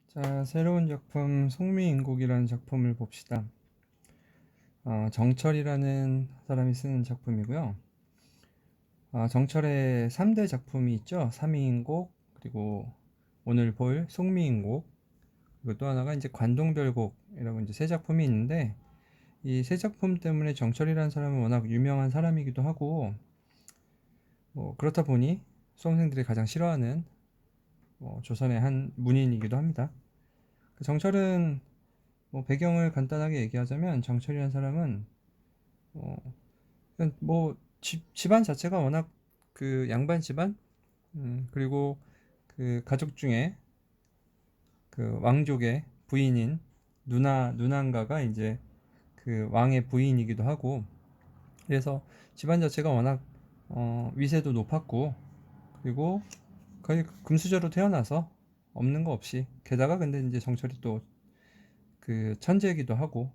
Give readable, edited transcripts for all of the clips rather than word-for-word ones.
자, 새로운 작품 송미인곡이라는 작품을 봅시다. 정철이라는 사람이 쓰는 작품이고요. 정철의 3대 작품이 있죠. 삼위인곡, 그리고 오늘 볼 송미인곡, 그리고 또 하나가 이제 관동별곡이라고 이제 세 작품이 있는데, 이 세 작품 때문에 정철이라는 사람은 워낙 유명한 사람이기도 하고, 그렇다 보니 수험생들이 가장 싫어하는 조선의 한 문인이기도 합니다. 정철은 배경을 간단하게 얘기하자면, 정철이라는 사람은 어, 집안 자체가 워낙 그 양반 집안, 그리고 그 가족 중에 그 왕족의 부인인 누난가가 이제 그 왕의 부인이기도 하고, 그래서 집안 자체가 워낙 위세도 높았고, 그리고 거의 금수저로 태어나서 없는 거 없이, 게다가 근데 이제 정철이 또 그 천재이기도 하고,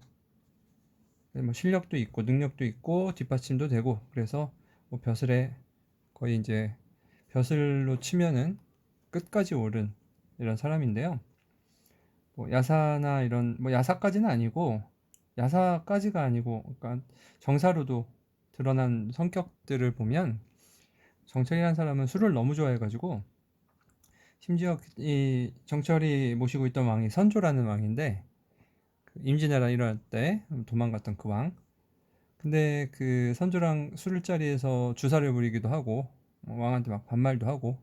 뭐 실력도 있고 능력도 있고 뒷받침도 되고, 그래서 벼슬에 거의 이제 벼슬로 치면은 끝까지 오른 이런 사람인데요. 야사나 이런 야사까지가 아니고, 그러니까 정사로도 드러난 성격들을 보면 정철이라는 사람은 술을 너무 좋아해가지고, 심지어 이 정철이 모시고 있던 왕이 선조라는 왕인데, 그 임진왜란 일어날 때 도망갔던 그 왕. 근데 그 선조랑 술자리에서 주사를 부리기도 하고, 왕한테 막 반말도 하고,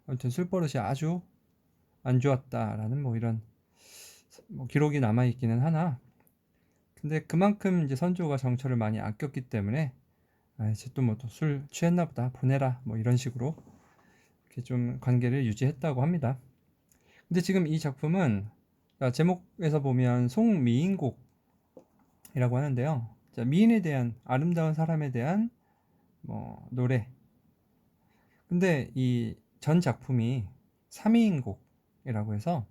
아무튼 술버릇이 아주 안 좋았다라는 이런 기록이 남아 있기는 하나, 근데 그만큼 이제 선조가 정철을 많이 아꼈기 때문에, 이제 또 술 취했나 보다, 보내라, 이런 식으로 이렇게 좀 관계를 유지했다고 합니다. 근데 지금 이 작품은, 제목에서 보면 송미인곡이라고 하는데요. 자, 미인에 대한, 아름다운 사람에 대한 노래. 근데 이 전 작품이 삼위인곡이라고 해서,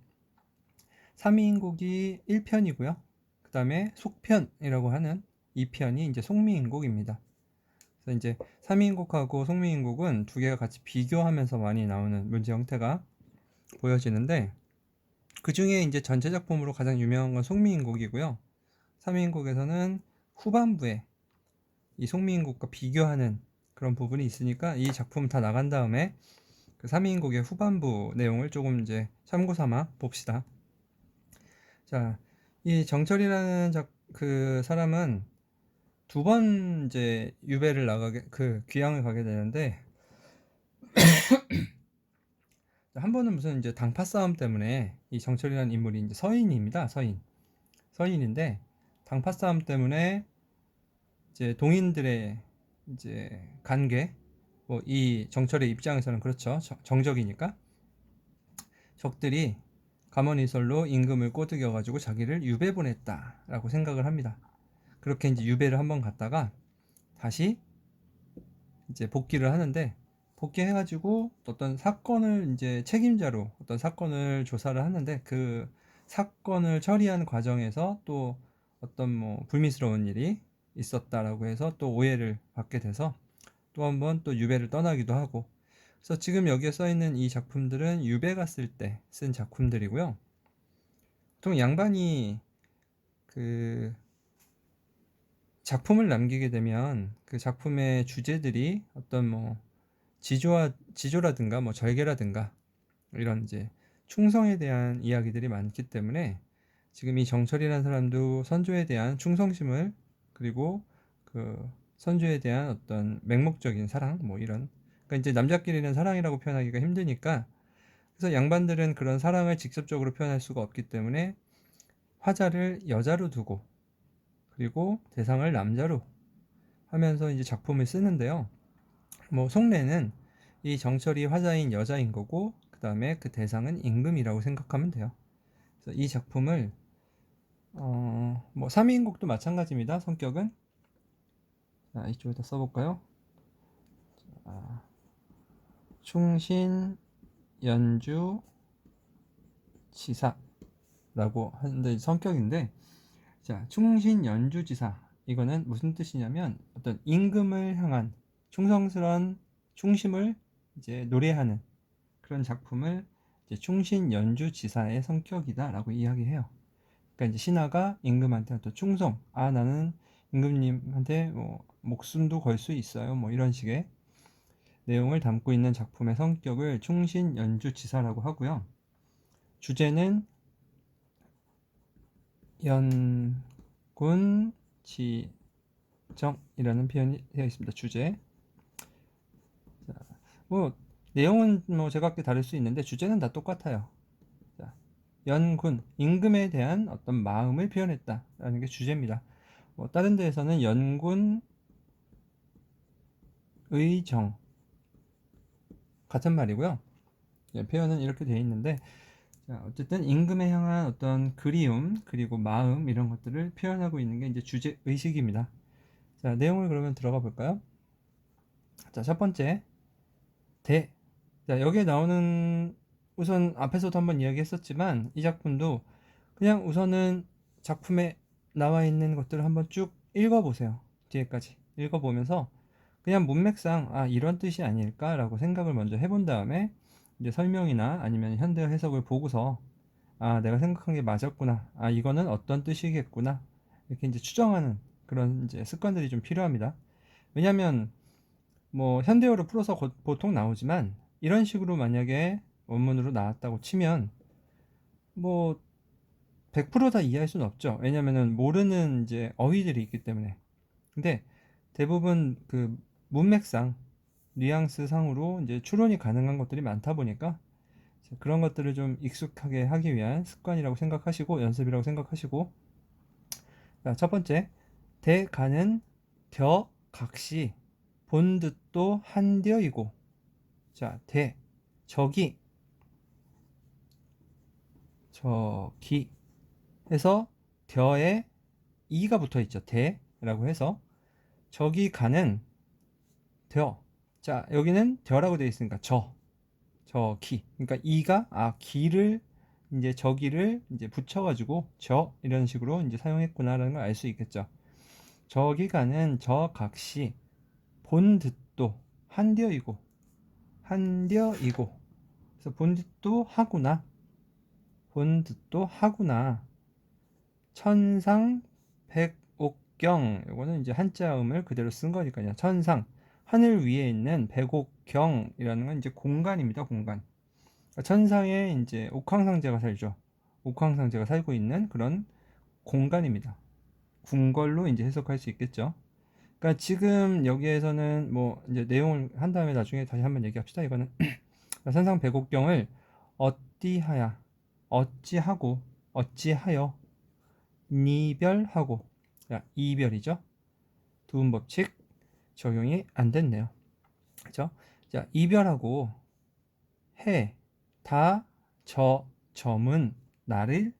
삼위인곡이 1편이고요. 그 다음에 속편이라고 하는 2편이 이제 송미인곡입니다. 그래서 이제 삼위인곡하고 송미인곡은 두 개가 같이 비교하면서 많이 나오는 문제 형태가 보여지는데, 그 중에 이제 전체 작품으로 가장 유명한 건 송미인곡이고요. 삼위인곡에서는 후반부에 이 송미인곡과 비교하는 그런 부분이 있으니까, 이 작품 다 나간 다음에 그 삼위인곡의 후반부 내용을 조금 이제 참고 삼아 봅시다. 자, 이 정철이라는 그 사람은 두 번 이제 유배를 귀양을 가게 되는데, 한 번은 무슨 이제 당파 싸움 때문에, 이 정철이라는 인물이 이제 서인입니다. 서인인데, 당파 싸움 때문에 이제 동인들의 이제 관계, 이 정철의 입장에서는 그렇죠. 정적이니까 적들이 감언이설로 임금을 꼬드겨 가지고 자기를 유배 보냈다라고 생각을 합니다. 그렇게 이제 유배를 한번 갔다가 다시 이제 복귀를 하는데, 복귀해가지고 어떤 사건을 이제 책임자로 어떤 사건을 조사를 하는데, 그 사건을 처리하는 과정에서 또 어떤 불미스러운 일이 있었다라고 해서 또 오해를 받게 돼서 또 한번 또 유배를 떠나기도 하고. 그래서 지금 여기에 써 있는 이 작품들은 유배 갔을 때 쓴 작품들이고요. 보통 양반이 그 작품을 남기게 되면 그 작품의 주제들이 어떤 지조라든가 절개라든가 이런 이제 충성에 대한 이야기들이 많기 때문에, 지금 이 정철이라는 사람도 선조에 대한 충성심을, 그리고 그 선조에 대한 어떤 맹목적인 사랑, 이런, 그러니까 이제 남자끼리는 사랑이라고 표현하기가 힘드니까, 그래서 양반들은 그런 사랑을 직접적으로 표현할 수가 없기 때문에 화자를 여자로 두고, 그리고 대상을 남자로 하면서 이제 작품을 쓰는데요. 속내는 이 정철이 화자인 여자인 거고, 그 다음에 그 대상은 임금이라고 생각하면 돼요. 그래서 이 작품을 3인곡도 마찬가지입니다. 성격은. 자, 이쪽에다 써볼까요? 자, 충신 연주 지사라고 하는데, 성격인데, 자, 충신 연주 지사, 이거는 무슨 뜻이냐면 어떤 임금을 향한 충성스러운 충심을 이제 노래하는 그런 작품을 이제 충신 연주지사의 성격이다라고 이야기해요. 그러니까 이제 신하가 임금한테 또 충성, 나는 임금님한테 뭐 목숨도 걸 수 있어요, 뭐 이런 식의 내용을 담고 있는 작품의 성격을 충신 연주지사라고 하고요. 주제는 연군지정이라는 표현이 되어 있습니다. 주제. 자, 뭐 내용은 뭐 제각기 다를 수 있는데 주제는 다 똑같아요. 자, 연군, 임금에 대한 어떤 마음을 표현했다라는 게 주제입니다. 뭐 다른 데에서는 연군 의정 같은 말이고요. 표현은 이렇게 되어 있는데, 자, 어쨌든 임금에 향한 어떤 그리움 그리고 마음 이런 것들을 표현하고 있는 게 이제 주제 의식입니다. 자, 내용을 그러면 들어가 볼까요? 자, 첫 번째 대. 자, 여기에 나오는, 우선 앞에서도 한번 이야기했었지만 이 작품도 그냥 우선은 작품에 나와 있는 것들을 한번 쭉 읽어보세요. 뒤에까지 읽어보면서 그냥 문맥상 이런 뜻이 아닐까라고 생각을 먼저 해본 다음에 이제 설명이나 아니면 현대어 해석을 보고서 내가 생각한 게 맞았구나, 이거는 어떤 뜻이겠구나, 이렇게 이제 추정하는 그런 이제 습관들이 좀 필요합니다. 왜냐하면 뭐 현대어로 풀어서 보통 나오지만 이런 식으로 만약에 원문으로 나왔다고 치면 뭐 100%다 이해할 수는 없죠. 왜냐면은 모르는 이제 어휘들이 있기 때문에. 근데 대부분 그 문맥상, 뉘앙스 상으로 이제 추론이 가능한 것들이 많다 보니까 그런 것들을 좀 익숙하게 하기 위한 습관이라고 생각하시고 연습이라고 생각하시고. 자, 첫 번째, 대가는 겨 각시 본뜻도 한되이고. 자, 대, 저기 해서 뎌에 이가 붙어 있죠. 대라고 해서 저기 가는 뎌. 자, 여기는 뎌라고 되어 있으니까 저기. 그러니까 이가 기를 이제 저기를 이제 붙여가지고 이런 식으로 이제 사용했구나라는 걸 알 수 있겠죠. 저기 가는 저 각시 본뜻도 한되이고. 그래서 본뜻도 하구나. 천상 백옥경, 요거는 이제 한자음을 그대로 쓴 거니까요. 천상, 하늘 위에 있는 백옥경이라는 건 이제 공간입니다. 공간. 그러니까 천상에 이제 옥황상제가 살죠. 옥황상제가 살고 있는 그런 공간입니다. 궁궐로 이제 해석할 수 있겠죠. 그러니까 지금 여기에서는 뭐 이제 내용을 한 다음에 나중에 다시 한번 얘기합시다. 이거는 천상 백옥경을 어찌하고 어찌하여 니별하고. 자, 이별이죠. 두음 법칙 적용이 안 됐네요. 그죠? 자, 이별하고 점은 나를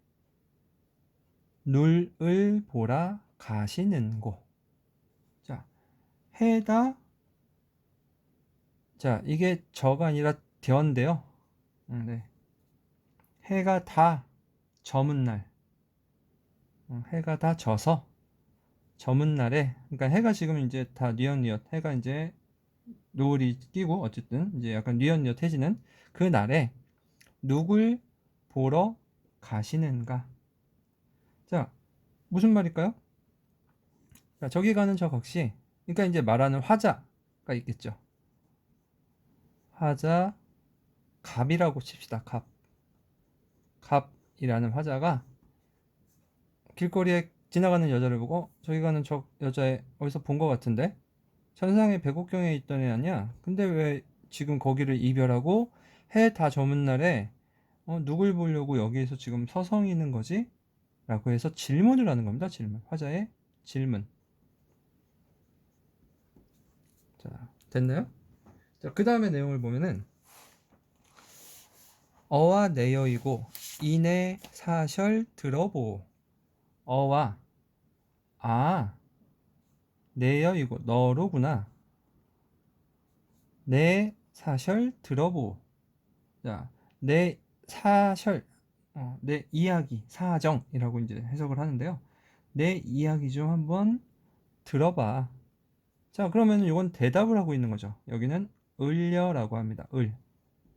눌을 보라 가시는고. 자, 해다. 자, 이게 저가 아니라 뎌인데요. 네. 해가 다 저문 날. 해가 다 져서 저문 날에, 그러니까 해가 지금 이제 다 뉘엿뉘엿, 해가 이제 노을이 끼고 어쨌든 이제 약간 뉘엿뉘엿 해지는 그 날에 누굴 보러 가시는가. 자, 무슨 말일까요? 자, 저기 가는 저 각시, 그러니까 이제 말하는 화자가 있겠죠. 화자, 갑이라고 칩시다. 갑이라는 화자가 길거리에 지나가는 여자를 보고 저기 가는 저 여자애 어디서 본 것 같은데, 천상의 백옥경에 있던 애 아니야? 근데 왜 지금 거기를 이별하고 해 다 저문 날에 누굴 보려고 여기에서 지금 서성이는 거지? 라고 해서 질문을 하는 겁니다. 질문. 화자의 질문. 자, 됐나요? 자, 그 다음에 내용을 보면은 어와 내여이고 이내 사셜 들어보. 어와 내여이고 너로구나. 내 사셜 들어보. 자, 내 사셜, 내 이야기, 사정이라고 이제 해석을 하는데요. 내 이야기 좀 한번 들어봐. 자, 그러면 이건 대답을 하고 있는 거죠. 여기는 을려라고 합니다.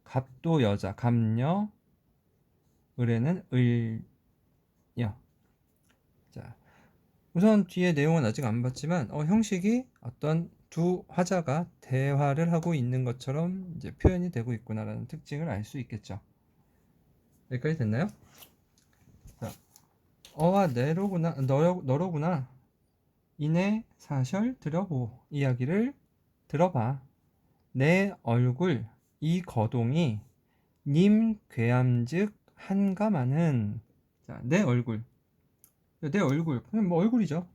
갑도 여자, 갑녀, 을에는 을녀. 자, 우선 뒤에 내용은 아직 안 봤지만 형식이 어떤 두 화자가 대화를 하고 있는 것처럼 이제 표현이 되고 있구나라는 특징을 알 수 있겠죠. 여기까지 됐나요? 자, 어와 너로구나. 이내 사절 들어보. 이야기를 들어봐. 내 얼굴 이 거동이 님 괴함즉 한가마는. 자, 내 얼굴 그냥 뭐 얼굴이죠.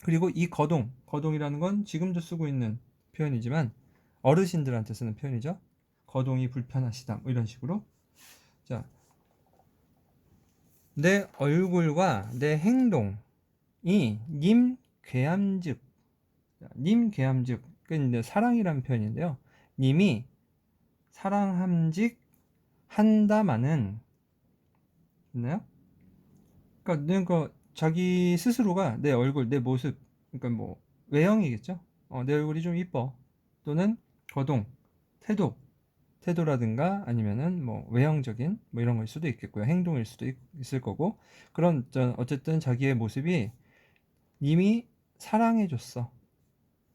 그리고 이 거동이라는 건 지금도 쓰고 있는 표현이지만 어르신들한테 쓰는 표현이죠. 거동이 불편하시다 뭐 이런 식으로. 자, 내 얼굴과 내 행동이 님 괴함즉. 님 괴함즉 그 사랑이라는 표현인데요. 님이 사랑함직 한다마는. 있나요? 그러니까 자기 스스로가 내 얼굴, 내 모습, 그러니까 뭐 외형이겠죠. 내 얼굴이 좀 이뻐. 또는 거동, 태도라든가 아니면은 뭐 외형적인 뭐 이런 걸 수도 있겠고요. 행동일 수도 있을 거고. 그런 어쨌든 자기의 모습이 이미 사랑해줬어.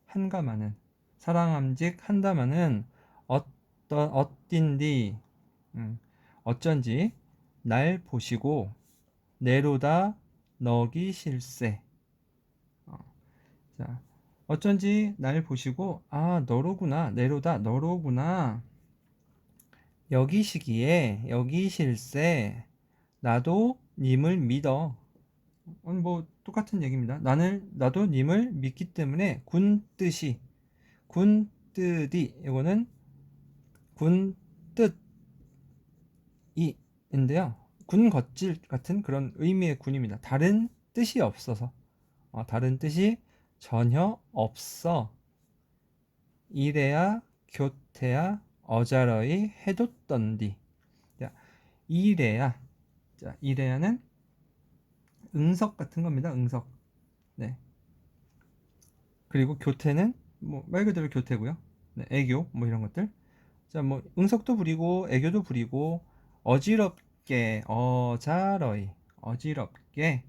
한가마는. 사랑함직 한다마는 어딘디 어쩐지 날 보시고 내로다 너기 실세. 자, 어쩐지 날 보시고 너로구나. 내로다 너로구나. 여기시기에 여기실세. 나도 님을 믿어. 뭐 똑같은 얘기입니다. 나도 님을 믿기 때문에 군 뜻이 이거는 군 뜻이 인데요. 군 겉질 같은 그런 의미의 군입니다. 다른 뜻이 없어서. 다른 뜻이 전혀 없어. 이래야 교태야 어자러이 해뒀던디. 자, 이래야는 응석 같은 겁니다. 응석. 네. 그리고 교태는 뭐 말 그대로 교태고요. 네, 애교 뭐 이런 것들. 자, 뭐 응석도 부리고 애교도 부리고 어지럽게 어지럽게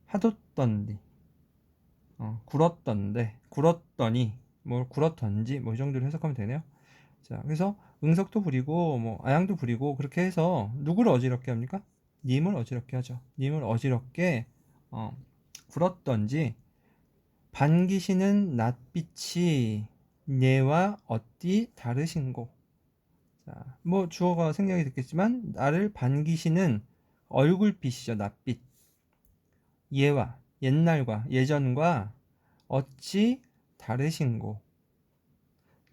하뒀던디. 굴었더니 뭐 굴었던지 뭐 이 정도로 해석하면 되네요. 자, 그래서 응석도 부리고 뭐 아양도 부리고 그렇게 해서 누구를 어지럽게 합니까? 님을 어지럽게 하죠. 님을 어지럽게 굴었던지 반기시는 낯빛이 내와 어찌 다르신고. 자, 뭐 주어가 생략이 됐겠지만 나를 반기시는 얼굴빛이죠. 낯빛. 얘와 옛날과 예전과 어찌 다르신고.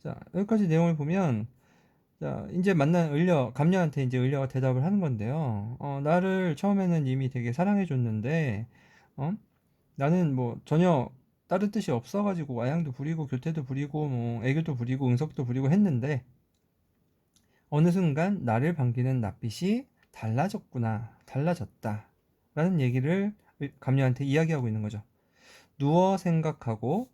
자, 여기까지 내용을 보면 자, 이제 만난 감녀한테 이제 을려가 대답을 하는 건데요. 나를 처음에는 이미 되게 사랑해 줬는데 나는 뭐 전혀 다른 뜻이 없어가지고 와양도 부리고 교태도 부리고 뭐 애교도 부리고 응석도 부리고 했는데 어느 순간 나를 반기는 낯빛이 달라졌다 라는 얘기를 감녀한테 이야기하고 있는 거죠. 누워 생각하고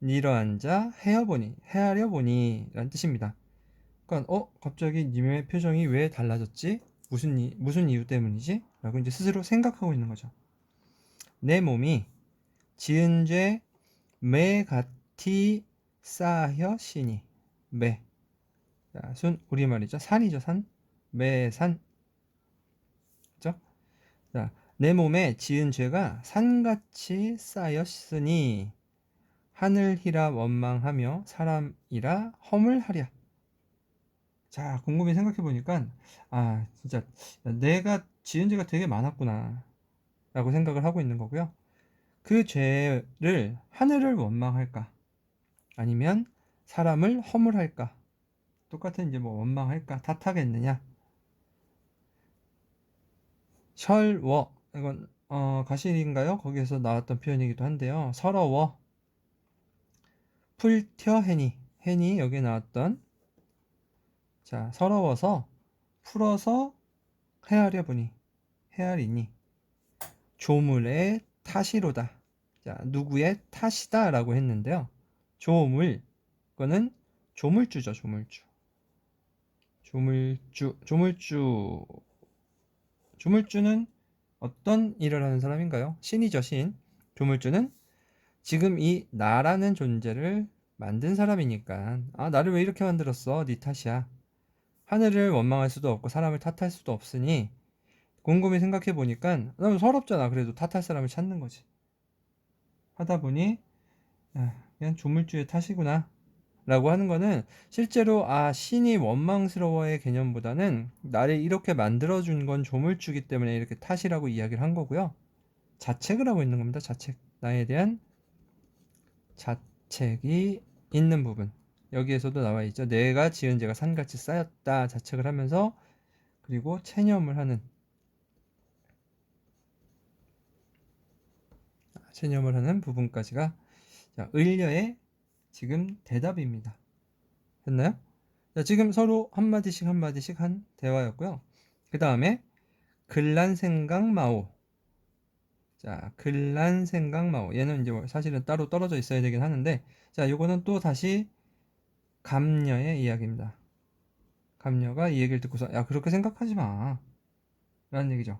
일어앉아 헤아려 보니 라는 뜻입니다. 그러니까 갑자기 님의 표정이 왜 달라졌지? 무슨 이유 때문이지? 라고 이제 스스로 생각하고 있는 거죠. 내 몸이 지은 죄 매같이 쌓여시니. 매. 자, 순 우리말이죠. 산이죠. 산. 매산. 그죠? 자, 내 몸에 지은 죄가 산같이 쌓였으니 하늘이라 원망하며 사람이라 허물하랴. 자, 곰곰이 생각해 보니까 진짜 내가 지은 죄가 되게 많았구나 라고 생각을 하고 있는 거고요. 그 죄를 하늘을 원망할까 아니면 사람을 허물할까, 똑같은 이제 뭐 원망할까 탓하겠느냐. 철워, 이건 가실인가요? 거기에서 나왔던 표현이기도 한데요. 서러워. 풀텨해니, 여기에 나왔던. 자, 서러워서 풀어서 헤아리니. 조물의 탓이로다. 자, 누구의 탓이다 라고 했는데요. 조물, 그거는 조물주죠. 조물주는 어떤 일을 하는 사람인가요? 신이죠, 신. 조물주는 지금 이 나라는 존재를 만든 사람이니까, 아, 나를 왜 이렇게 만들었어? 네 탓이야. 하늘을 원망할 수도 없고 사람을 탓할 수도 없으니 곰곰이 생각해 보니까 너무 서럽잖아. 그래도 탓할 사람을 찾는 거지. 하다 보니 그냥 조물주의 탓이구나 라고 하는 거는, 실제로 신이 원망스러워의 개념보다는 나를 이렇게 만들어준 건 조물주기 때문에 이렇게 탓이라고 이야기를 한 거고요. 자책을 하고 있는 겁니다. 자책. 나에 대한 자책이 있는 부분. 여기에서도 나와 있죠. 내가 지은 죄가 산같이 쌓였다. 자책을 하면서, 그리고 체념을 하는 부분까지가 을려의 지금 대답입니다. 됐나요? 자, 지금 서로 한마디씩 한 대화였고요. 그 다음에 글란생각마오. 자, 글란생각마오. 얘는 이제 사실은 따로 떨어져 있어야 되긴 하는데, 자, 요거는 또 다시 감녀의 이야기입니다. 감녀가 이 얘기를 듣고서, 야, 그렇게 생각하지 마 라는 얘기죠.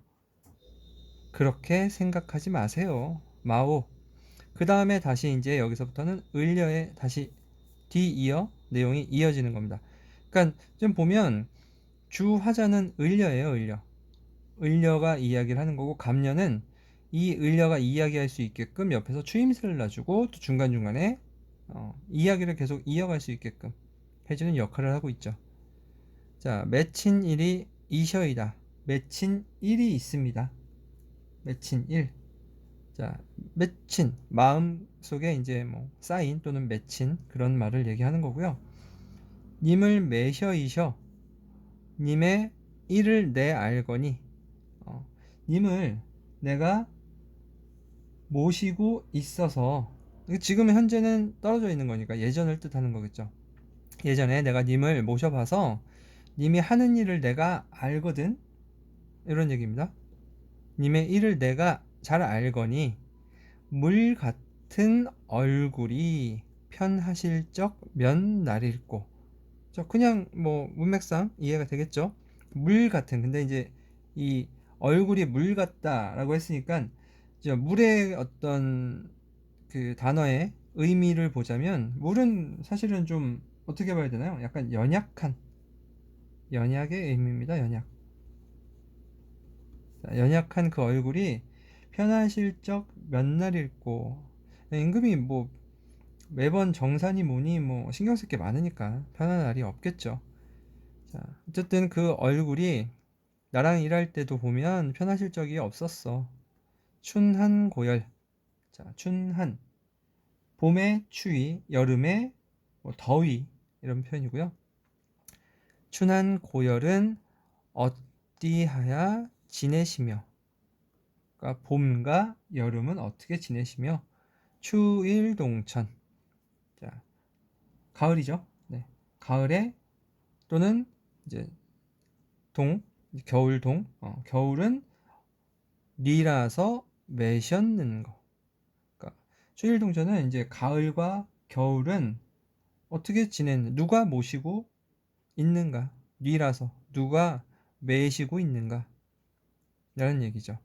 그렇게 생각하지 마세요. 마오. 그 다음에 다시 이제 여기서부터는 을려의 다시 뒤이어 내용이 이어지는 겁니다. 그러니까 좀 보면 주화자는 을려예요. 을려가 이야기를 하는 거고, 감녀는 이 을려가 이야기할 수 있게끔 옆에서 추임새를 놔주고 또 중간중간에 이야기를 계속 이어갈 수 있게끔 해주는 역할을 하고 있죠. 자, 맺힌 일이 이셔이다. 맺힌 일이 있습니다. 맺힌 일. 자, 맺힌, 마음 속에 이제 뭐 쌓인 또는 맺힌 그런 말을 얘기하는 거고요. 님을 매셔이셔. 님의 일을 내 알거니. 님을 내가 모시고 있어서, 지금 현재는 떨어져 있는 거니까 예전을 뜻하는 거겠죠. 예전에 내가 님을 모셔봐서 님이 하는 일을 내가 알거든, 이런 얘기입니다. 님의 일을 내가 잘 알거니 물 같은 얼굴이 편하실 적 몇 날일꼬. 그냥 뭐 문맥상 이해가 되겠죠. 물 같은, 근데 이제 이 얼굴이 물 같다라고 했으니까 이제 물의 어떤 그 단어의 의미를 보자면, 물은 사실은 좀 어떻게 봐야 되나요? 약간 연약의 의미입니다. 연약한 그 얼굴이 편하실 적 몇 날일꼬. 임금이 뭐 매번 정산이 뭐니 뭐 신경 쓸 게 많으니까 편한 날이 없겠죠. 자, 어쨌든 그 얼굴이 나랑 일할 때도 보면 편하실 적이 없었어. 춘한 고열. 자, 춘한. 봄의 추위, 여름의 뭐 더위, 이런 표현이고요. 춘한 고열은 어디하야 지내시며. 그러니까 봄과 여름은 어떻게 지내시며. 추일동천. 자, 가을이죠. 네. 가을에, 또는 이제 겨울동. 겨울은 니라서 매셨는 거. 그러니까 추일동천은 이제 가을과 겨울은 어떻게 누가 모시고 있는가. 니라서 누가 매시고 있는가 라는 얘기죠.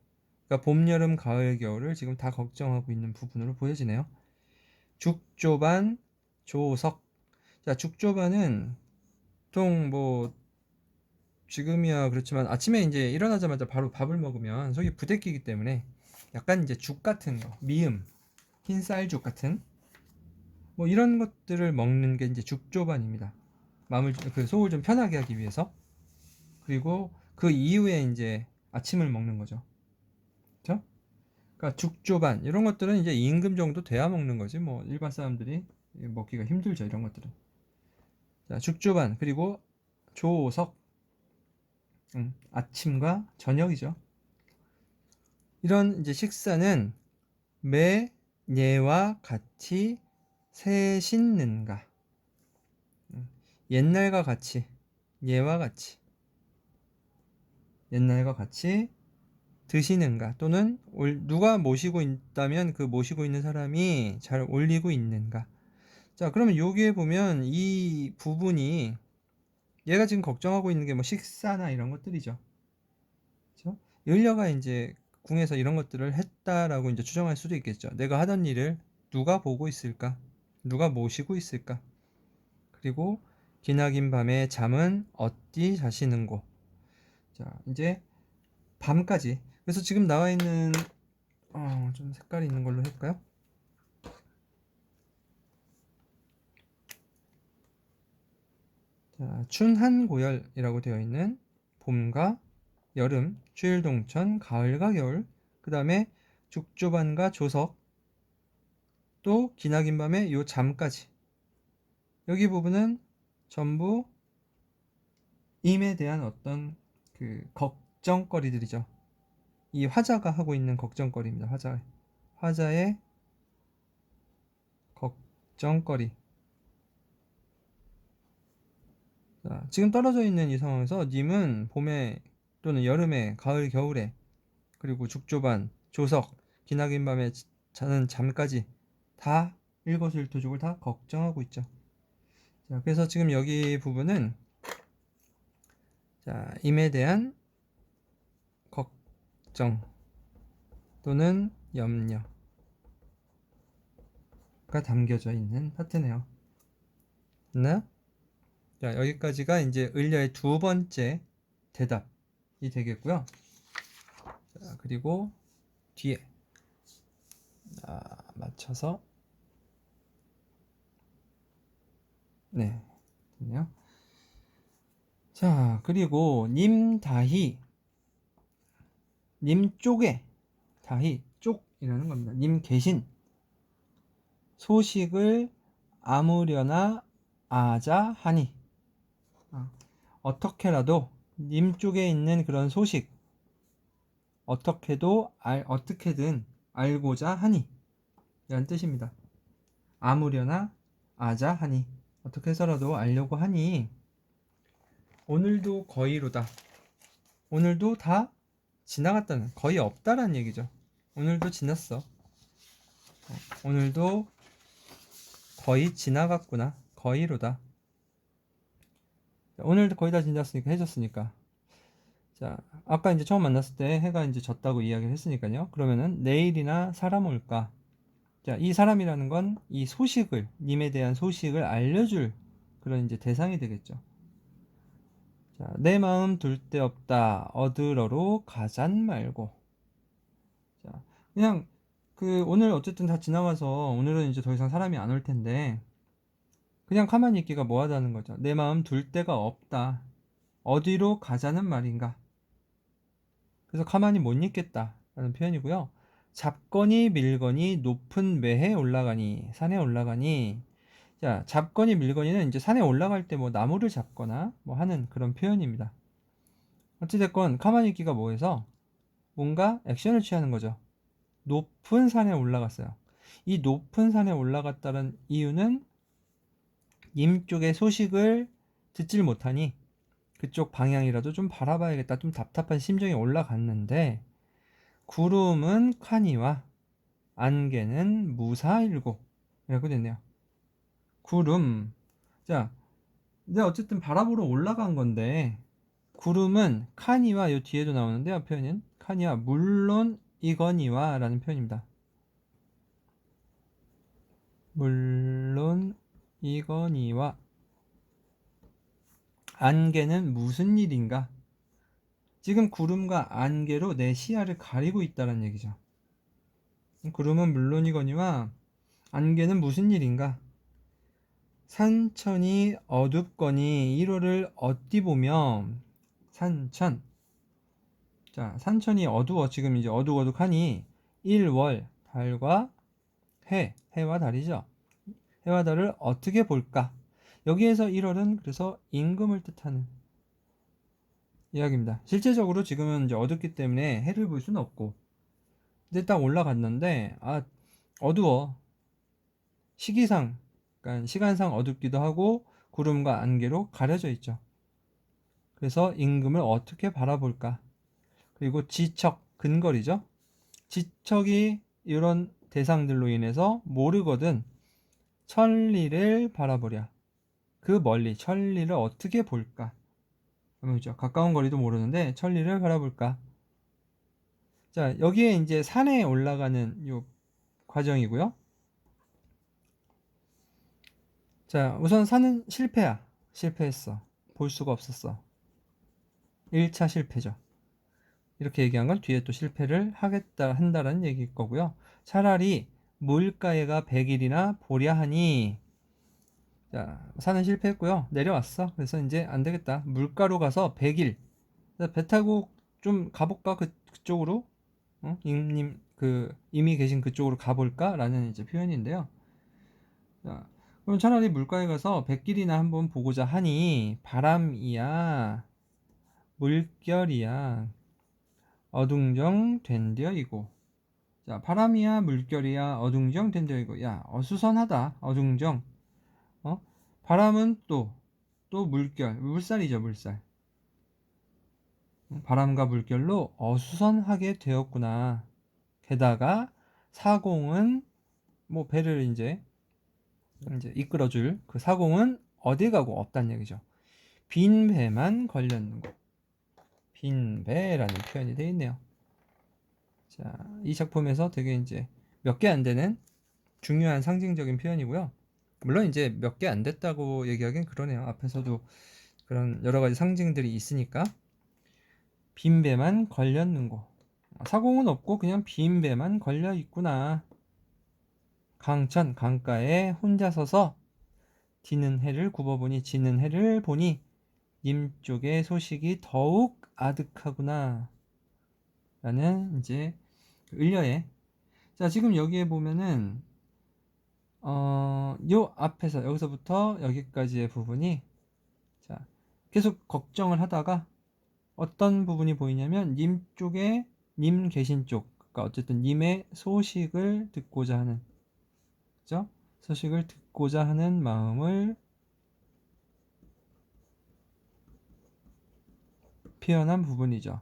그러니까 봄, 여름, 가을, 겨울을 지금 다 걱정하고 있는 부분으로 보여지네요. 죽조반 조석. 자, 죽조반은 보통 뭐 지금이야 그렇지만 아침에 이제 일어나자마자 바로 밥을 먹으면 속이 부대끼기 때문에 약간 이제 죽 같은 거, 미음, 흰쌀죽 같은 뭐 이런 것들을 먹는 게 이제 죽조반입니다. 그 속을 좀 편하게 하기 위해서. 그리고 그 이후에 이제 아침을 먹는 거죠. 그렇죠? 그러니까 죽조반 이런 것들은 이제 임금 정도 돼야 먹는 거지, 뭐 일반 사람들이 먹기가 힘들죠, 이런 것들은. 자, 죽조반. 그리고 조석. 아침과 저녁이죠. 이런 이제 식사는 매예와 같이 세신는가. 옛날과 같이, 예와 같이, 옛날과 같이 드시는가, 또는 누가 모시고 있다면 그 모시고 있는 사람이 잘 올리고 있는가. 자, 그러면 여기에 보면 이 부분이 얘가 지금 걱정하고 있는 게 뭐 식사나 이런 것들이죠. 그렇죠? 을려가 이제 궁에서 이런 것들을 했다라고 이제 추정할 수도 있겠죠. 내가 하던 일을 누가 보고 있을까? 누가 모시고 있을까? 그리고 기나긴 밤에 잠은 어디 자시는고. 자, 이제 밤까지. 그래서 지금 나와 있는 좀 색깔이 있는 걸로 할까요? 자, 춘한고열이라고 되어 있는 봄과 여름, 추일동천, 가을과 겨울, 그 다음에 죽조반과 조석, 또 기나긴 밤에 요 잠까지. 여기 부분은 전부 임에 대한 어떤 그 걱정거리들이죠. 이 화자가 하고 있는 걱정거리입니다. 화자의 걱정거리. 자, 지금 떨어져 있는 이 상황에서 님은 봄에 또는 여름에, 가을, 겨울에, 그리고 죽조반, 조석, 기나긴 밤에 자는 잠까지 다 일거수일투족을 다 걱정하고 있죠. 자, 그래서 지금 여기 부분은 자, 임에 대한 걱정 또는 염려가 담겨져 있는 파트네요. 됐나요? 자, 여기까지가 이제 을려의 두 번째 대답이 되겠고요. 자, 그리고 뒤에 맞춰서 네, 됐네요. 자, 그리고 님다희, 님 쪽에, 다희 쪽이라는 겁니다. 님 계신 소식을 아무려나 아자하니, 어떻게라도 님 쪽에 있는 그런 소식 어떻게든 알고자 하니 이런 뜻입니다. 아무려나 아자하니, 어떻게 해서라도 알려고 하니, 오늘도 거의로다. 오늘도 다 지나갔다는, 거의 없다라는 얘기죠. 오늘도 지났어. 오늘도 거의 지나갔구나. 거의로다. 오늘도 거의 다 지났으니까, 해졌으니까. 자, 아까 이제 처음 만났을 때 해가 이제 졌다고 이야기를 했으니까요. 그러면은 내일이나 사람 올까? 자, 이 사람이라는 건 이 소식을, 님에 대한 소식을 알려줄 그런 이제 대상이 되겠죠. 자, 내 마음 둘 데 없다. 얻으러로 가잔 말고. 자, 그냥 오늘 어쨌든 다 지나가서 오늘은 이제 더 이상 사람이 안 올 텐데 그냥 가만히 있기가 뭐하다는 거죠. 내 마음 둘 데가 없다. 어디로 가자는 말인가. 그래서 가만히 못 있겠다라는 표현이고요. 잡거니 밀거니 높은 매에 올라가니, 산에 올라가니. 자, 잡거니 밀거니는 이제 산에 올라갈 때 뭐 나무를 잡거나 뭐 하는 그런 표현입니다. 어찌됐건 가만히 있기가 뭐해서 뭔가 액션을 취하는 거죠. 높은 산에 올라갔어요. 이 높은 산에 올라갔다는 이유는 님 쪽의 소식을 듣질 못하니 그쪽 방향이라도 좀 바라봐야겠다. 좀 답답한 심정이 올라갔는데 구름은 카니와 안개는 무사일고 이라고 됐네요. 구름. 자, 근데 어쨌든 바라보러 올라간 건데 구름은 카니와 요 뒤에도 나오는데요. 표현은 카니와 물론 이거니와 라는 표현입니다. 물론 이거니와 안개는 무슨 일인가? 지금 구름과 안개로 내 시야를 가리고 있다는 얘기죠. 구름은 물론이거니와 안개는 무슨 일인가? 산천이 어둡거니 1월을 어디 보며 산천. 자, 산천이 어두워. 지금 이제 어둑어둑하니 1월 달과 해와 달이죠. 해와 달을 어떻게 볼까? 여기에서 1월은 그래서 임금을 뜻하는 이야기입니다. 실제적으로 지금은 이제 어둡기 때문에 해를 볼 수는 없고, 근데 딱 올라갔는데 어두워. 시기상, 그러니까 시간상 어둡기도 하고 구름과 안개로 가려져 있죠. 그래서 임금을 어떻게 바라볼까? 그리고 지척, 근거리죠. 지척이 이런 대상들로 인해서 모르거든 천리를 바라보랴. 그 멀리 천리를 어떻게 볼까? 그죠? 가까운 거리도 모르는데 천리를 바라볼까? 자, 여기에 이제 산에 올라가는 요 과정이고요. 자, 우선 산은 실패야. 실패했어. 볼 수가 없었어. 1차 실패죠. 이렇게 얘기한 건 뒤에 또 실패를 한다라는 얘기일 거고요. 차라리 물가에가 100일이나 보랴 하니. 자, 산은 실패했고요. 내려왔어. 그래서 이제 안 되겠다. 물가로 가서 100일. 배 타고 좀 가볼까? 그쪽으로? 이미 계신 그쪽으로 가볼까라는 이제 표현인데요. 자, 그럼 차라리 물가에 가서 백길이나 한번 보고자 하니 바람이야, 물결이야, 어둥정 된되어이고. 자, 바람이야, 물결이야, 어둥정 된되어이고. 야, 어수선하다. 어둥정. 바람은 또 물결, 물살이죠, 물살. 바람과 물결로 어수선하게 되었구나. 게다가 사공은 뭐 배를 이제 이끌어줄 그 사공은 어디 가고 없다는 얘기죠. 빈 배만 걸렸는 거. 빈 배라는 표현이 되어 있네요. 자, 이 작품에서 되게 이제 몇 개 안 되는 중요한 상징적인 표현이고요. 물론 이제 몇 개 안 됐다고 얘기하긴 그러네요. 앞에서도 그런 여러 가지 상징들이 있으니까. 빈 배만 걸렸는 거. 사공은 없고 그냥 빈 배만 걸려 있구나. 강천 강가에 혼자 서서 지는 해를 굽어보니 지는 해를 보니 님 쪽의 소식이 더욱 아득하구나 라는 이제 을려에. 자, 지금 여기에 보면은 요 앞에서 여기서부터 여기까지의 부분이 자 계속 걱정을 하다가 어떤 부분이 보이냐면 님 쪽에 님 계신 쪽, 그러니까 어쨌든 님의 소식을 듣고자 하는, 그죠? 소식을 듣고자 하는 마음을 표현한 부분이죠.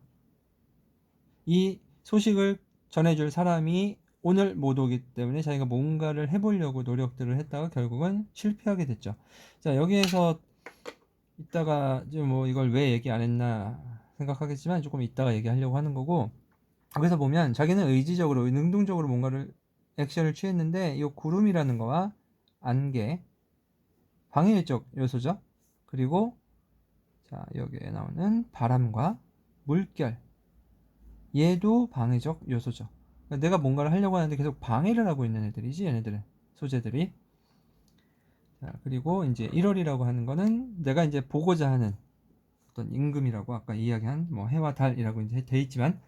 이 소식을 전해줄 사람이 오늘 못 오기 때문에 자기가 뭔가를 해보려고 노력들을 했다가 결국은 실패하게 됐죠. 자, 여기에서 이따가 뭐 이걸 왜 얘기 안 했나 생각하겠지만 조금 이따가 얘기하려고 하는 거고, 여기서 보면 자기는 의지적으로 능동적으로 뭔가를 액션을 취했는데 이 구름이라는 거와 안개, 방해적 요소죠. 그리고 자, 여기에 나오는 바람과 물결, 얘도 방해적 요소죠. 그러니까 내가 뭔가를 하려고 하는데 계속 방해를 하고 있는 애들이지, 얘네들은, 소재들이. 자, 그리고 이제 1월이라고 하는 거는 내가 이제 보고자 하는 어떤 임금이라고 아까 이야기한 뭐 해와 달이라고 이제 돼 있지만,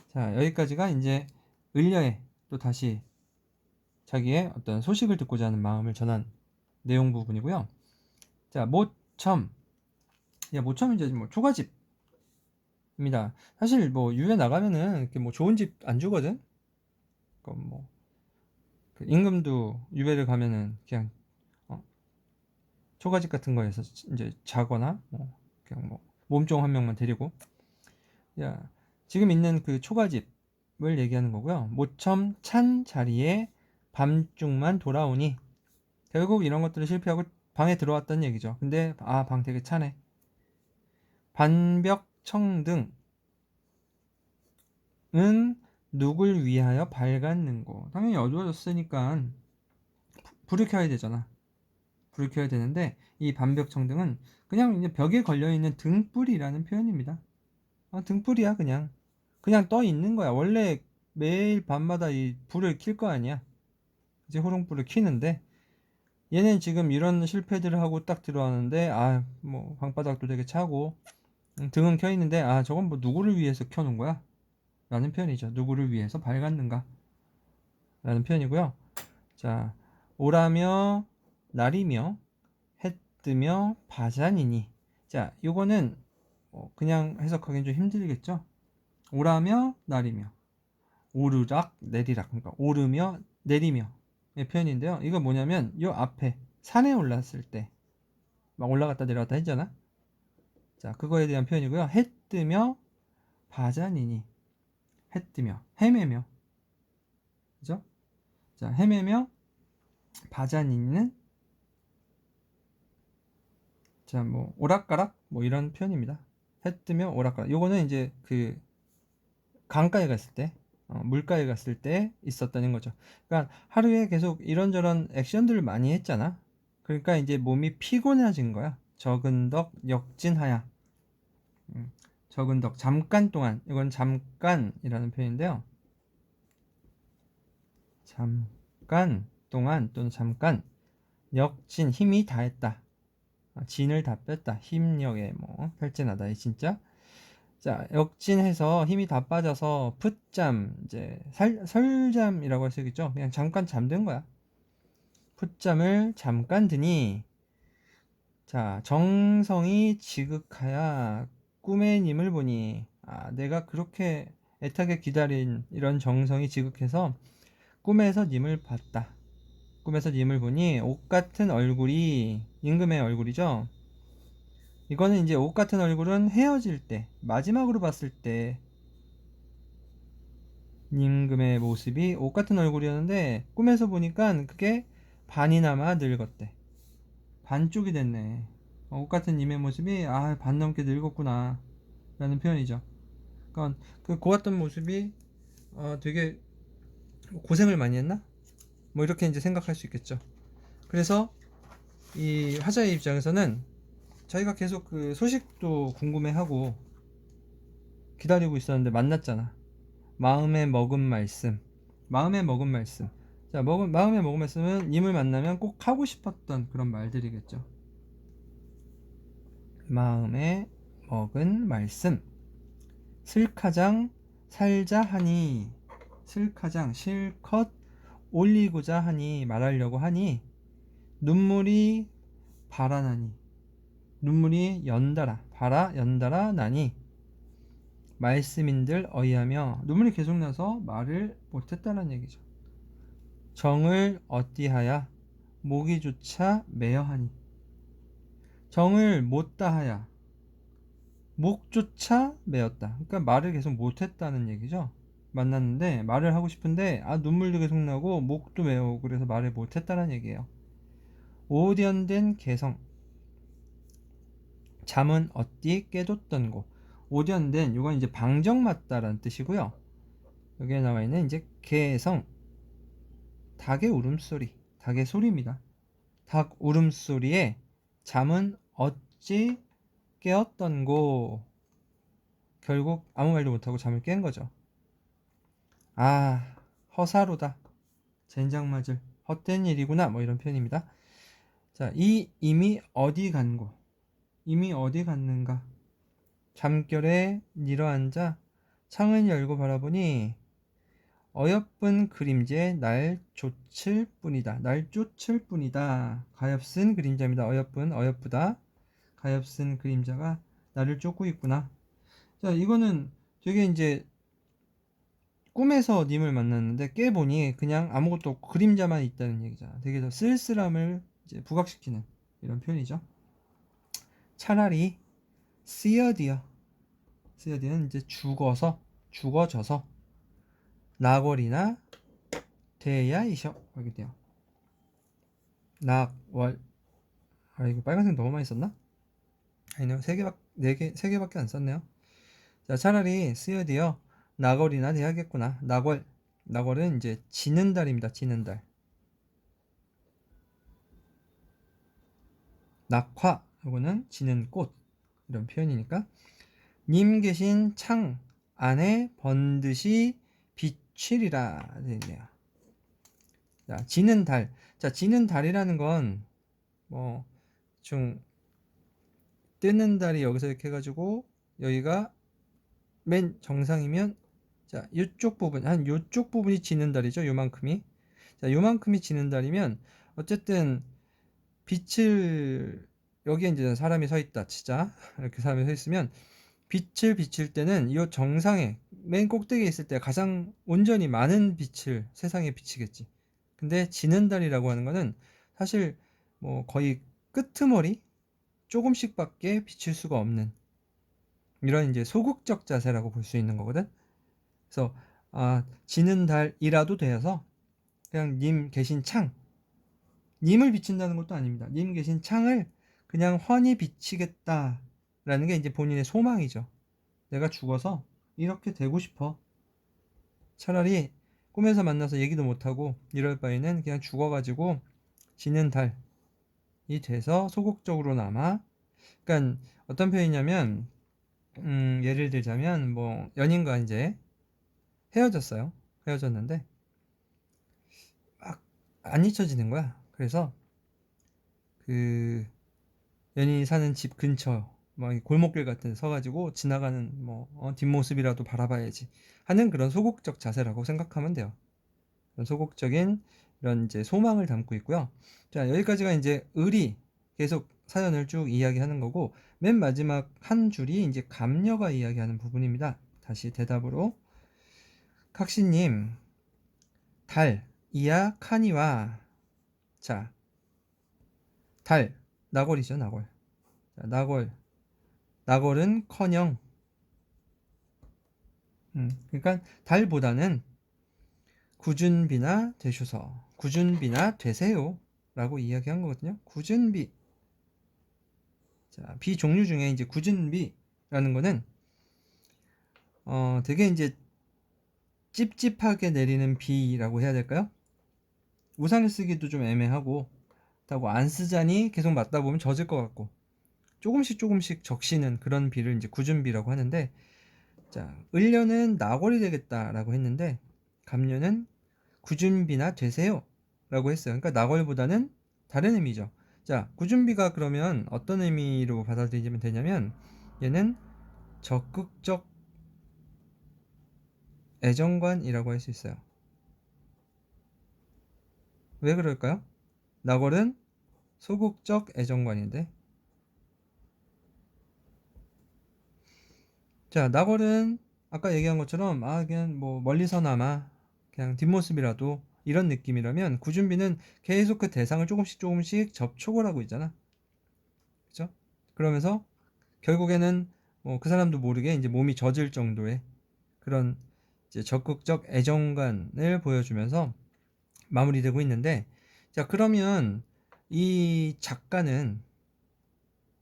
자, 여기까지가 이제 을려에 또 다시 자기의 어떤 소식을 듣고자 하는 마음을 전한 내용 부분이고요. 자, 모첨. 야, 모첨은 이제 뭐 초가집 입니다. 사실 뭐 유에 나가면은 이렇게 뭐 좋은 집 안 주거든. 그러니까 뭐 그 임금도 유배를 가면은 그냥 초가집 같은 거에서 이제 자거나 뭐 그냥 뭐 몸종 한 명만 데리고. 야, 지금 있는 그 초가집을 얘기하는 거고요. 모첨 찬 자리에 밤중만 돌아오니, 결국 이런 것들을 실패하고 방에 들어왔다는 얘기죠. 근데 방 되게 차네. 반벽청등은 누굴 위하여 밝았는고. 당연히 어두워졌으니까 불을 켜야 되잖아. 불을 켜야 되는데 이 반벽청등은 그냥 이제 벽에 걸려있는 등불이라는 표현입니다. 등불이야. 그냥 떠 있는 거야. 원래 매일 밤마다 이 불을 킬 거 아니야. 이제 호롱불을 켜는데 얘는 지금 이런 실패들을 하고 딱 들어왔는데 뭐 방바닥도 되게 차고 등은 켜 있는데 저건 뭐 누구를 위해서 켜놓은 거야? 라는 표현이죠. 누구를 위해서 밝았는가? 라는 표현이고요. 자, 오라며 날이며 해 뜨며 바자니니. 자, 요거는 그냥 해석하기는 좀 힘들겠죠? 오라며 날이며 오르락 내리락, 그러니까 오르며 내리며의 표현인데요. 이거 뭐냐면 요 앞에 산에 올랐을 때 막 올라갔다 내려갔다 했잖아. 자, 그거에 대한 표현이고요. 해 뜨며 바자니니. 해 뜨며 헤매며, 그죠? 자, 헤매며 바자니는 자, 뭐 오락가락 뭐 이런 표현입니다. 해 뜨면 오락가락. 요거는 이제 그 강가에 갔을 때, 물가에 갔을 때 있었다는 거죠. 그러니까 하루에 계속 이런저런 액션들을 많이 했잖아. 그러니까 이제 몸이 피곤해진 거야. 적은덕 역진하야. 적은덕 잠깐 동안, 이건 잠깐이라는 표현인데요. 잠깐 동안 또는 잠깐 역진 힘이 다했다. 진을 다 뺐다. 힘력에 뭐 펼쳐나다. 이 진짜. 자, 역진해서 힘이 다 빠져서 풋잠, 이제 설잠이라고 할 수 있겠죠. 그냥 잠깐 잠든 거야. 풋잠을 잠깐 드니, 자, 정성이 지극하야 꿈의 님을 보니, 내가 그렇게 애타게 기다린 이런 정성이 지극해서 꿈에서 님을 봤다. 꿈에서 님을 보니 옷 같은 얼굴이 임금의 얼굴이죠. 이거는 이제 옷 같은 얼굴은 헤어질 때, 마지막으로 봤을 때 임금의 모습이 옷 같은 얼굴이었는데 꿈에서 보니까 그게 반이나마 늙었대. 반쪽이 됐네. 옷 같은 님의 모습이 반 넘게 늙었구나 라는 표현이죠. 그러니까 그 고왔던 모습이 되게 고생을 많이 했나? 뭐 이렇게 이제 생각할 수 있겠죠. 그래서 이 화자의 입장에서는 자기가 계속 그 소식도 궁금해하고 기다리고 있었는데 만났잖아. 마음에 먹은 말씀. 마음에 먹은 말씀. 자, 마음에 먹은 말씀은 님을 만나면 꼭 하고 싶었던 그런 말들이겠죠. 마음에 먹은 말씀. 슬카장 살자 하니, 슬카장 실컷 올리고자 하니, 말하려고 하니, 눈물이 발아나니, 눈물이 연달아 발아 연달아 나니, 말씀인들 어이하며 눈물이 계속 나서 말을 못했다는 얘기죠. 정을 어디하야 목이조차 매여하니, 정을 못다하야 목조차 매었다. 그러니까 말을 계속 못했다는 얘기죠. 만났는데 말을 하고 싶은데 눈물도 계속 나고 목도 매우고 그래서 말을 못했다는 얘기예요. 오련된 개성. 잠은 어디 깨뒀던 고. 오련된, 이건 이제 방정맞다라는 뜻이고요. 여기에 나와 있는 이제 개성, 닭의 울음소리, 닭의 소리입니다. 닭 울음소리에 잠은 어찌 깨었던고. 결국 아무 말도 못하고 잠을 깬 거죠. 허사로다. 젠장 맞을 헛된 일이구나. 뭐 이런 표현입니다. 자, 이 이미 어디 간고. 이미 어디 갔는가. 잠결에 내려앉아 창을 열고 바라보니 어여쁜 그림자에 날 쫓을 뿐이다. 날 쫓을 뿐이다. 가엾은 그림자입니다. 어여쁜, 어여쁘다. 가엾은 그림자가 나를 쫓고 있구나. 자, 이거는 되게 이제 꿈에서 님을 만났는데 깨보니 그냥 아무것도 없고 그림자만 있다는 얘기잖아. 되게 더 쓸쓸함을 이제 부각시키는 이런 표현이죠. 차라리 쓰여디어. 쓰여디는 이제 죽어져서 나골이나 대야이셔 하게 돼요. 낙월. 이거 빨간색 너무 많이 썼나? 아니요, 세 개밖에 안 썼네요. 자, 차라리 쓰여디어 나골이나 돼야겠구나. 나골은 이제 지는 달입니다. 지는 달. 낙화, 이거는 지는 꽃 이런 표현이니까. 님 계신 창 안에 번듯이 비추리라 되네요. 자, 지는 달. 자, 지는 달이라는 건 뭐 좀 뜨는 달이 여기서 이렇게 해가지고 여기가 맨 정상이면, 자, 이쪽 부분, 한 요쪽 부분이 지는 달이죠. 요만큼이. 자, 요만큼이 지는 달이면 어쨌든 빛을, 여기에 이제 사람이 서 있다 치자. 이렇게 사람이 서 있으면 빛을 비칠 때는 이 정상에 맨 꼭대기에 있을 때 가장 온전히 많은 빛을 세상에 비치겠지. 근데 지는 달이라고 하는 거는 사실 뭐 거의 끄트머리 조금씩밖에 비칠 수가 없는 이런 이제 소극적 자세라고 볼 수 있는 거거든. 그래서 지는 달이라도 되어서 그냥 님 계신 창, 님을 비친다는 것도 아닙니다. 님 계신 창을 그냥 훤히 비치겠다라는 게 이제 본인의 소망이죠. 내가 죽어서 이렇게 되고 싶어. 차라리 꿈에서 만나서 얘기도 못하고 이럴 바에는 그냥 죽어가지고 지는 달이 돼서 소극적으로나마, 그러니까 어떤 표현이냐면, 예를 들자면 뭐 연인과 이제 헤어졌어요. 헤어졌는데 막 안 잊혀지는 거야. 그래서 그 연인이 사는 집 근처 막 골목길 같은 데 서가지고 지나가는 뭐 뒷모습이라도 바라봐야지 하는 그런 소극적 자세라고 생각하면 돼요. 그런 소극적인 이런 이제 소망을 담고 있고요. 자, 여기까지가 이제 을이 계속 사연을 쭉 이야기하는 거고, 맨 마지막 한 줄이 이제 감녀가 이야기하는 부분입니다. 다시 대답으로, 각시님, 달, 이야, 카니와, 자, 달, 나골이죠, 나골. 자, 나골은커녕, 그러니까 달보다는 구준비나 되셔서, 구준비나 되세요 라고 이야기한 거거든요. 구준비. 자, 비 종류 중에 이제 구준비라는 거는 되게 이제 찝찝하게 내리는 비라고 해야 될까요? 우산을 쓰기도 좀 애매하고, 그렇다고 안 쓰자니 계속 맞다 보면 젖을 것 같고, 조금씩 조금씩 적시는 그런 비를 이제 구준비라고 하는데, 자, 을려는 나골이 되겠다라고 했는데, 갑려는 구준비나 되세요 라고 했어요. 그러니까 나골보다는 다른 의미죠. 자, 구준비가 그러면 어떤 의미로 받아들이면 되냐면, 얘는 적극적 애정관이라고 할 수 있어요. 왜 그럴까요? 나골은 소극적 애정관인데, 자, 나골은 아까 얘기한 것처럼 그냥 뭐 멀리서나마 그냥 뒷모습이라도 이런 느낌이라면, 구준비는 계속 그 대상을 조금씩 조금씩 접촉을 하고 있잖아. 그죠? 그러면서 결국에는 뭐 그 사람도 모르게 이제 몸이 젖을 정도의 그런 이제 적극적 애정관을 보여주면서 마무리되고 있는데, 자, 그러면 이 작가는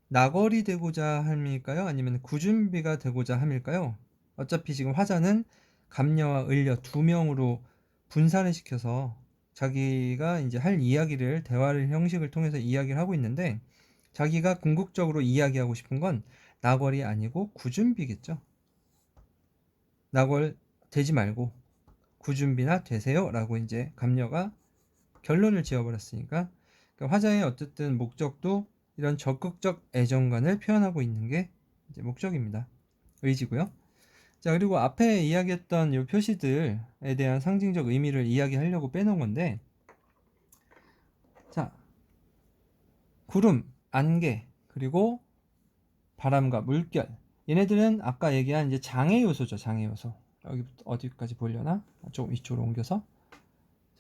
나걸이 되고자 함일까요? 아니면 구준비가 되고자 함일까요? 어차피 지금 화자는 감녀와 을려 두 명으로 분산을 시켜서 자기가 이제 할 이야기를 대화를 형식을 통해서 이야기를 하고 있는데, 자기가 궁극적으로 이야기하고 싶은 건 나걸이 아니고 구준비겠죠. 나걸 되지 말고 구준비나 되세요 라고 이제 감녀가 결론을 지어버렸으니까, 그러니까 화자의 어쨌든 목적도 이런 적극적 애정관을 표현하고 있는 게 이제 목적입니다. 의지고요. 자, 그리고 앞에 이야기했던 이 표시들에 대한 상징적 의미를 이야기하려고 빼놓은 건데, 자, 구름, 안개, 그리고 바람과 물결. 얘네들은 아까 얘기한 이제 장애 요소죠. 장애 요소. 여기 어디까지 보려나? 조금 이쪽으로 옮겨서.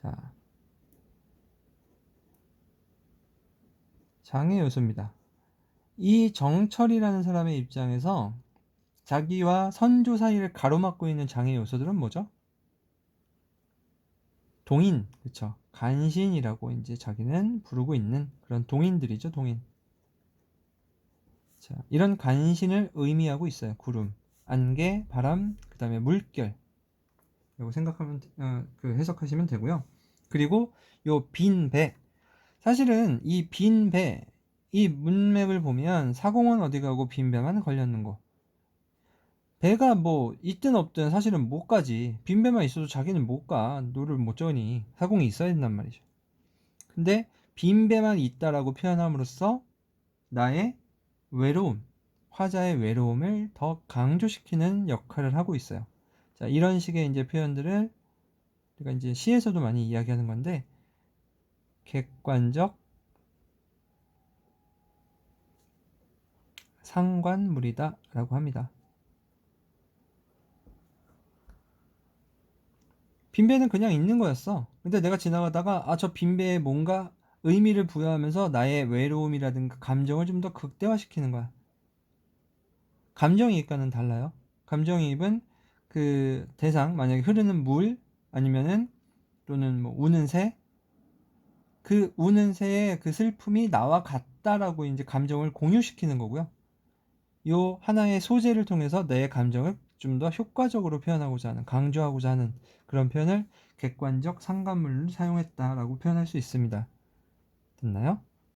자, 장애 요소입니다. 이 정철이라는 사람의 입장에서 자기와 선조 사이를 가로막고 있는 장애 요소들은 뭐죠? 동인, 그쵸? 간신이라고 이제 자기는 부르고 있는 그런 동인들이죠, 동인. 자, 이런 간신을 의미하고 있어요. 구름, 안개, 바람, 그 다음에 물결. 라고 생각하면, 해석하시면 되고요. 그리고 요 빈 배. 사실은 이 빈 배, 이 문맥을 보면 사공은 어디 가고 빈 배만 걸렸는 거. 배가 뭐 있든 없든 사실은 못 가지. 빈배만 있어도 자기는 못 가. 노를 못 저으니 사공이 있어야 된단 말이죠. 근데 빈배만 있다라고 표현함으로써 나의 외로움, 화자의 외로움을 더 강조시키는 역할을 하고 있어요. 자, 이런 식의 이제 표현들을 우리가 이제 시에서도 많이 이야기하는 건데, 객관적 상관물이다라고 합니다. 빈배는 그냥 있는 거였어. 근데 내가 지나가다가 저 빈배에 뭔가 의미를 부여하면서 나의 외로움이라든가 감정을 좀 더 극대화시키는 거야. 감정이입과는 달라요. 감정이입은 그 대상, 만약에 흐르는 물 아니면은 또는 뭐 우는 새, 그 우는 새의 그 슬픔이 나와 같다라고 이제 감정을 공유시키는 거고요. 요 하나의 소재를 통해서 내 감정을 좀 더 효과적으로 표현하고자 하는, 강조하고자 하는 그런 표현을 객관적 상관문을 사용했다라고 표현할 수 있습니다. 됐나요?